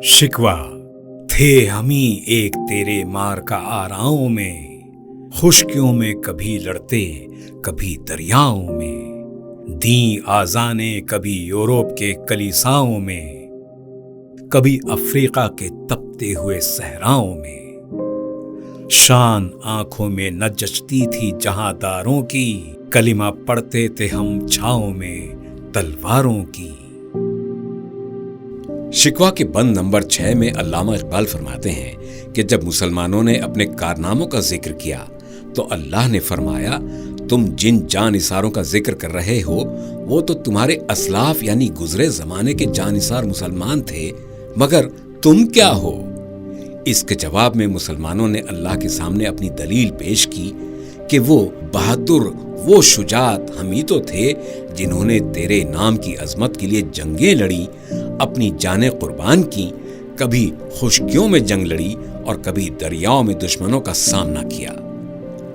शिकवा थे हम ही एक तेरे मार का आराओं में, खुशकियों में कभी लड़ते कभी दरियाओं में, दी आजाने कभी यूरोप के कलीसाओं में, कभी अफ्रीका के तपते हुए सहराओं में। शान आंखों में न जचती थी जहांदारों की, कलिमा पढ़ते थे हम छाओं में तलवारों की। शिकवा के बंद नंबर 6 में अल्लामा इकबाल फरमाते हैं कि जब मुसलमानों ने अपने कारनामों का जिक्र किया तो अल्लाह ने फरमाया, तुम जिन जानिसारों का जिक्र कर रहे हो वो तो तुम्हारे असलाफ यानी गुजरे जमाने के जानिसार मुसलमान थे, मगर तुम क्या हो। इसके जवाब में मुसलमानों ने अल्लाह के सामने अपनी दलील पेश की कि वो बहादुर, वो शुजात हम ही तो थे जिन्होंने तेरे नाम की अजमत के लिए जंगें लड़ी, अपनी जानें कुर्बान की, कभी खुशकियों में जंग लड़ी और कभी दरियाओं में दुश्मनों का सामना किया।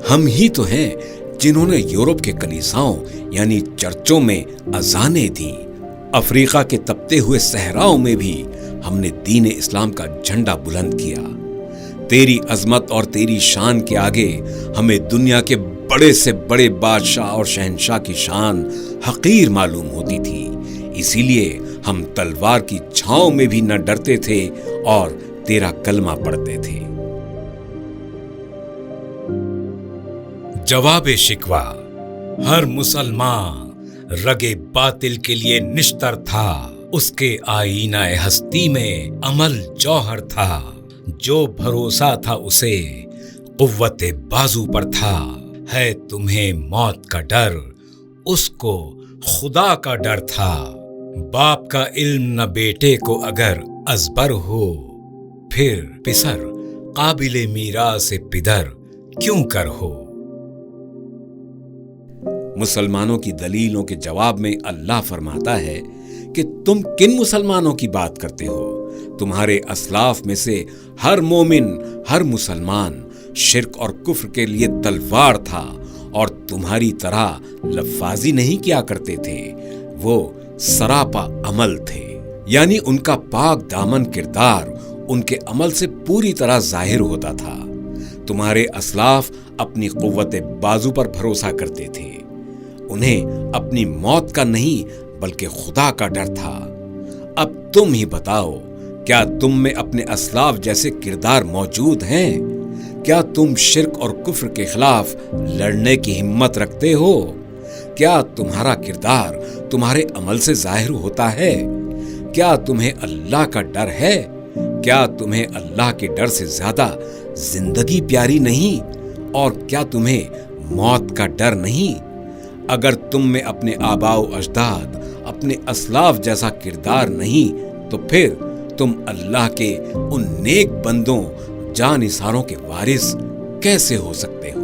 हम ही तो हैं जिन्होंने यूरोप के कलीसाओं यानी चर्चों में अजानें दी, अफ्रीका के तपते हुए सहराओं में भी हमने दीन इस्लाम का झंडा बुलंद किया। तेरी अजमत और तेरी शान के आगे हमें दुनिया के बड़े से बड़े बादशाह और शहंशाह की शान हकीर मालूम होती थी, इसीलिए हम तलवार की छांव में भी न डरते थे और तेरा कलमा पढ़ते थे। जवाब शिकवा, हर मुसलमान रगे बातिल के लिए निश्तर था, उसके आईना हस्ती में अमल जौहर था, जो भरोसा था उसे कुव्वते बाजू पर था। है तुम्हें मौत का डर, उसको खुदा का डर था। बाप का इल्म न बेटे को अगर अजबर हो, फिर पिसर काबिले मीरास से पिदर क्यों कर हो। मुसलमानों की दलीलों के जवाब में अल्लाह फरमाता है कि तुम किन मुसलमानों की बात करते हो। तुम्हारे असलाफ में से हर मोमिन, हर मुसलमान शिर्क और कुफ्र के लिए तलवार था और तुम्हारी तरह लफ्फाजी नहीं किया करते थे, वो सरापा अमल थे, यानी उनका पाक दामन किरदार उनके अमल से पूरी तरह जाहिर होता था। तुम्हारे असलाफ अपनी कुव्वते बाजू पर भरोसा करते थे, उन्हें अपनी मौत का नहीं बल्कि खुदा का डर था। अब तुम ही बताओ, क्या तुम में अपने असलाफ जैसे किरदार मौजूद हैं? क्या तुम शिर्क और कुफ्र के खिलाफ लड़ने की हिम्मत रखते हो? क्या तुम्हारा किरदार तुम्हारे अमल से जाहिर होता है? क्या तुम्हें अल्लाह का डर है? क्या तुम्हें अल्लाह के डर से ज्यादा जिंदगी प्यारी नहीं? और क्या तुम्हें मौत का डर नहीं? अगर तुम में अपने आबाओ अजदाद, अपने असलाफ जैसा किरदार नहीं, तो फिर तुम अल्लाह के उन नेक बंदों, जानिसारों के वारिस कैसे हो सकते हो?